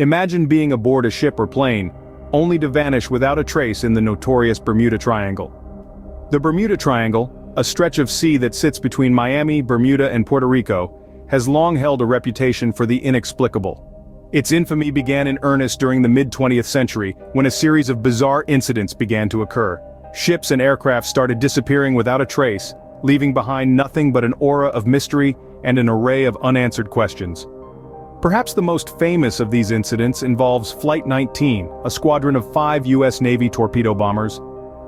Imagine being aboard a ship or plane, only to vanish without a trace in the notorious Bermuda Triangle. The Bermuda Triangle, a stretch of sea that sits between Miami, Bermuda, and Puerto Rico, has long held a reputation for the inexplicable. Its infamy began in earnest during the mid-20th century, when a series of bizarre incidents began to occur. Ships and aircraft started disappearing without a trace, leaving behind nothing but an aura of mystery and an array of unanswered questions. Perhaps the most famous of these incidents involves Flight 19, a squadron of 5 U.S. Navy torpedo bombers.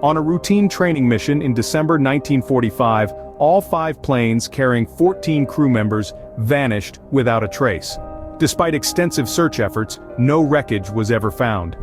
On a routine training mission in December 1945, all 5 planes carrying 14 crew members vanished without a trace. Despite extensive search efforts, no wreckage was ever found.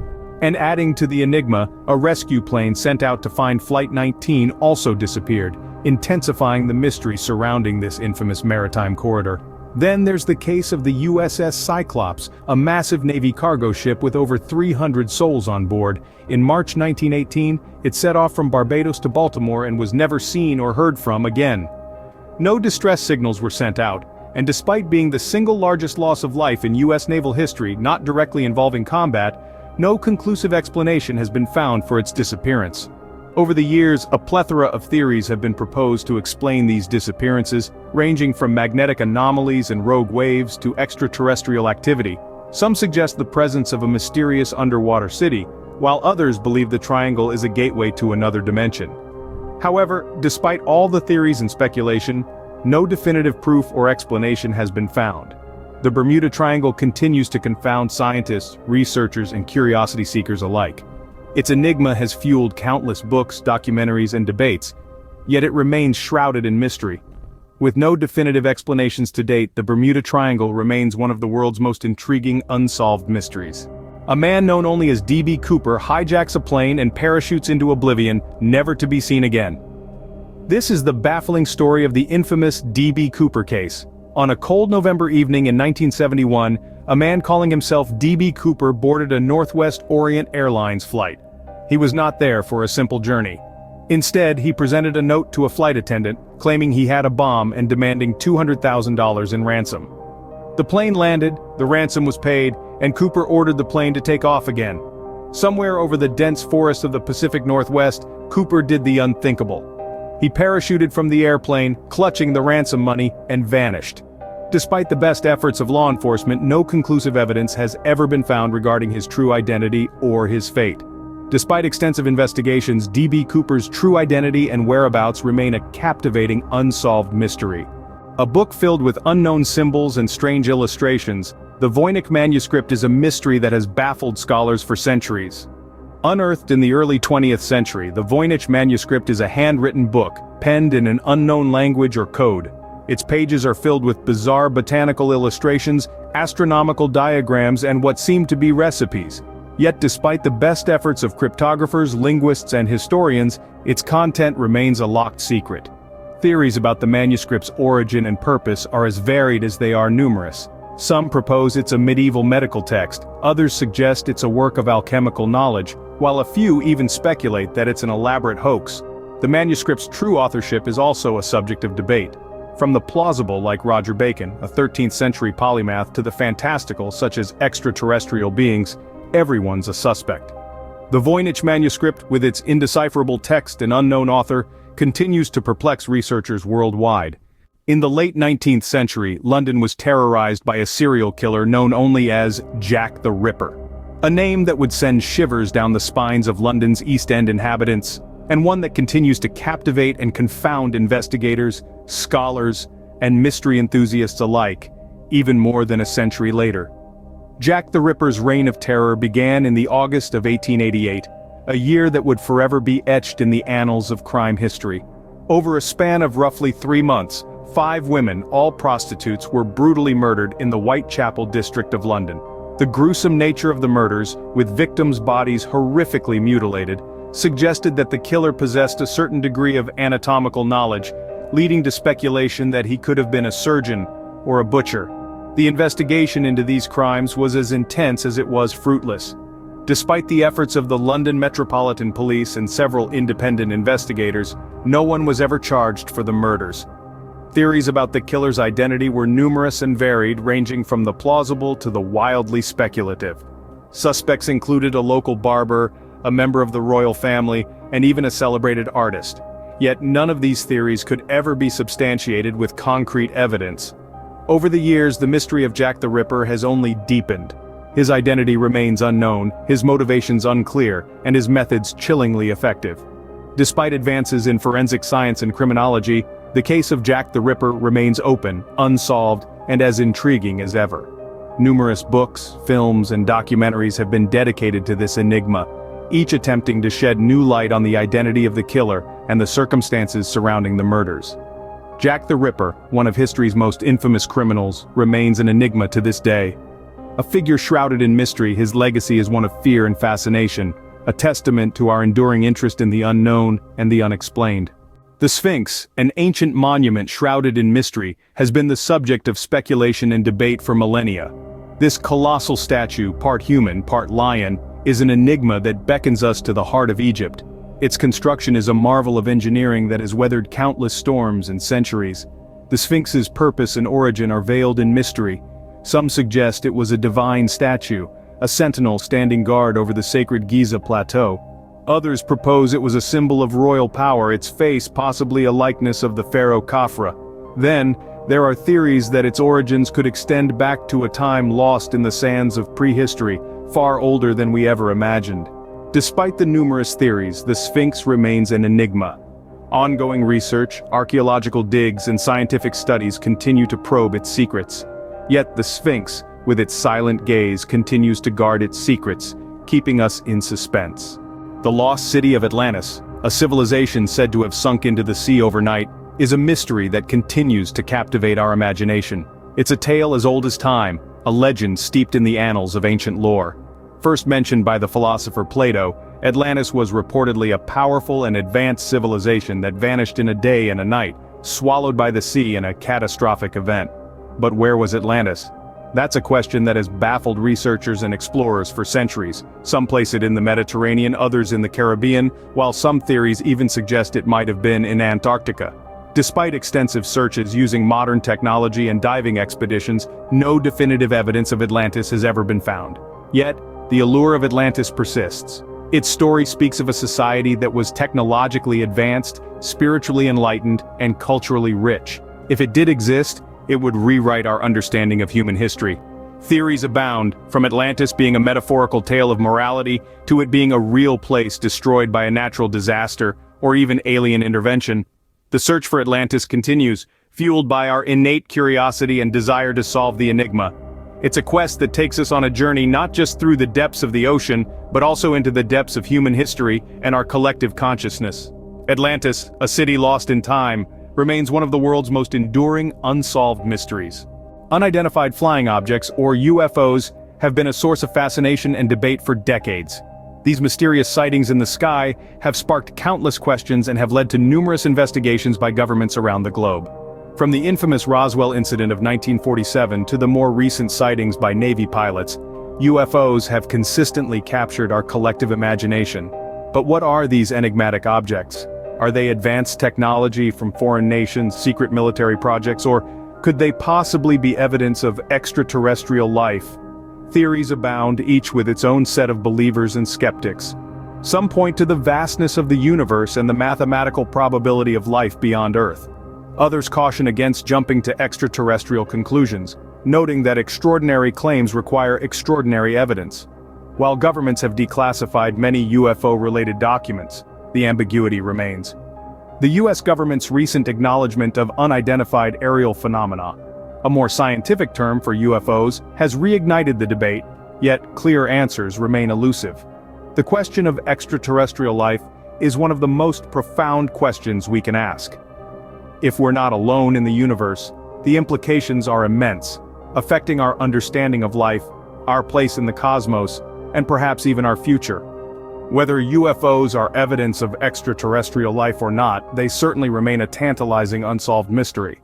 And adding to the enigma, a rescue plane sent out to find Flight 19 also disappeared, intensifying the mystery surrounding this infamous maritime corridor. Then there's the case of the USS Cyclops, a massive Navy cargo ship with over 300 souls on board. In March 1918, it set off from Barbados to Baltimore and was never seen or heard from again. No distress signals were sent out, and despite being the single largest loss of life in U.S. naval history not directly involving combat, no conclusive explanation has been found for its disappearance. Over the years, a plethora of theories have been proposed to explain these disappearances, ranging from magnetic anomalies and rogue waves to extraterrestrial activity. Some suggest the presence of a mysterious underwater city, while others believe the triangle is a gateway to another dimension. However, despite all the theories and speculation, no definitive proof or explanation has been found. The Bermuda Triangle continues to confound scientists, researchers, and curiosity seekers alike. Its enigma has fueled countless books, documentaries, and debates, yet it remains shrouded in mystery. With no definitive explanations to date, the Bermuda Triangle remains one of the world's most intriguing unsolved mysteries. A man known only as D.B. Cooper hijacks a plane and parachutes into oblivion, never to be seen again. This is the baffling story of the infamous D.B. Cooper case. On a cold November evening in 1971, a man calling himself D.B. Cooper boarded a Northwest Orient Airlines flight. He was not there for a simple journey. Instead, he presented a note to a flight attendant, claiming he had a bomb and demanding $200,000 in ransom. The plane landed, the ransom was paid, and Cooper ordered the plane to take off again. Somewhere over the dense forests of the Pacific Northwest, Cooper did the unthinkable. He parachuted from the airplane, clutching the ransom money, and vanished. Despite the best efforts of law enforcement, no conclusive evidence has ever been found regarding his true identity or his fate. Despite extensive investigations, D.B. Cooper's true identity and whereabouts remain a captivating unsolved mystery. A book filled with unknown symbols and strange illustrations, the Voynich manuscript is a mystery that has baffled scholars for centuries. Unearthed in the early 20th century, the Voynich manuscript is a handwritten book, penned in an unknown language or code. Its pages are filled with bizarre botanical illustrations, astronomical diagrams, and what seem to be recipes. Yet despite the best efforts of cryptographers, linguists, and historians, its content remains a locked secret. Theories about the manuscript's origin and purpose are as varied as they are numerous. Some propose it's a medieval medical text, others suggest it's a work of alchemical knowledge, while a few even speculate that it's an elaborate hoax. The manuscript's true authorship is also a subject of debate. From the plausible, like Roger Bacon, a 13th century polymath, to the fantastical, such as extraterrestrial beings, everyone's a suspect. The Voynich manuscript, with its indecipherable text and unknown author, continues to perplex researchers worldwide. In the late 19th century, London was terrorized by a serial killer known only as Jack the Ripper. A name that would send shivers down the spines of London's East End inhabitants, and one that continues to captivate and confound investigators, scholars, and mystery enthusiasts alike, even more than a century later. Jack the Ripper's reign of terror began in the August of 1888, a year that would forever be etched in the annals of crime history. Over a span of roughly 3 months, 5 women, all prostitutes, were brutally murdered in the Whitechapel district of London. The gruesome nature of the murders, with victims' bodies horrifically mutilated, suggested that the killer possessed a certain degree of anatomical knowledge, leading to speculation that he could have been a surgeon or a butcher. The investigation into these crimes was as intense as it was fruitless. Despite the efforts of the London Metropolitan Police and several independent investigators, no one was ever charged for the murders. Theories about the killer's identity were numerous and varied, ranging from the plausible to the wildly speculative. Suspects included a local barber, a member of the royal family, and even a celebrated artist. Yet none of these theories could ever be substantiated with concrete evidence. Over the years, the mystery of Jack the Ripper has only deepened. His identity remains unknown, his motivations unclear, and his methods chillingly effective. Despite advances in forensic science and criminology, the case of Jack the Ripper remains open, unsolved, and as intriguing as ever. Numerous books, films, and documentaries have been dedicated to this enigma, each attempting to shed new light on the identity of the killer and the circumstances surrounding the murders. Jack the Ripper, one of history's most infamous criminals, remains an enigma to this day. A figure shrouded in mystery, his legacy is one of fear and fascination, a testament to our enduring interest in the unknown and the unexplained. The Sphinx, an ancient monument shrouded in mystery, has been the subject of speculation and debate for millennia. This colossal statue, part human, part lion, is an enigma that beckons us to the heart of Egypt. Its construction is a marvel of engineering that has weathered countless storms and centuries. The Sphinx's purpose and origin are veiled in mystery. Some suggest it was a divine statue, a sentinel standing guard over the sacred Giza plateau. Others propose it was a symbol of royal power, its face possibly a likeness of the pharaoh Khafra. Then, there are theories that its origins could extend back to a time lost in the sands of prehistory, far older than we ever imagined. Despite the numerous theories, the Sphinx remains an enigma. Ongoing research, archaeological digs, and scientific studies continue to probe its secrets. Yet the Sphinx, with its silent gaze, continues to guard its secrets, keeping us in suspense. The lost city of Atlantis, a civilization said to have sunk into the sea overnight, is a mystery that continues to captivate our imagination. It's a tale as old as time, a legend steeped in the annals of ancient lore. First mentioned by the philosopher Plato, Atlantis was reportedly a powerful and advanced civilization that vanished in a day and a night, swallowed by the sea in a catastrophic event. But where was Atlantis? That's a question that has baffled researchers and explorers for centuries. Some place it in the Mediterranean, others in the Caribbean, while some theories even suggest it might have been in Antarctica. Despite extensive searches using modern technology and diving expeditions, no definitive evidence of Atlantis has ever been found. Yet, the allure of Atlantis persists. Its story speaks of a society that was technologically advanced, spiritually enlightened, and culturally rich. If it did exist, it would rewrite our understanding of human history. Theories abound, from Atlantis being a metaphorical tale of morality, to it being a real place destroyed by a natural disaster, or even alien intervention. The search for Atlantis continues, fueled by our innate curiosity and desire to solve the enigma. It's a quest that takes us on a journey not just through the depths of the ocean, but also into the depths of human history and our collective consciousness. Atlantis, a city lost in time, remains one of the world's most enduring unsolved mysteries. Unidentified flying objects, or UFOs, have been a source of fascination and debate for decades. These mysterious sightings in the sky have sparked countless questions and have led to numerous investigations by governments around the globe. From the infamous Roswell incident of 1947 to the more recent sightings by Navy pilots, UFOs have consistently captured our collective imagination. But what are these enigmatic objects? Are they advanced technology from foreign nations, secret military projects, or could they possibly be evidence of extraterrestrial life? Theories abound, each with its own set of believers and skeptics. Some point to the vastness of the universe and the mathematical probability of life beyond Earth. Others caution against jumping to extraterrestrial conclusions, noting that extraordinary claims require extraordinary evidence. While governments have declassified many UFO-related documents, the ambiguity remains. The US government's recent acknowledgement of unidentified aerial phenomena, a more scientific term for UFOs, has reignited the debate, yet clear answers remain elusive. The question of extraterrestrial life is one of the most profound questions we can ask. If we're not alone in the universe, the implications are immense, affecting our understanding of life, our place in the cosmos, and perhaps even our future. Whether UFOs are evidence of extraterrestrial life or not, they certainly remain a tantalizing unsolved mystery.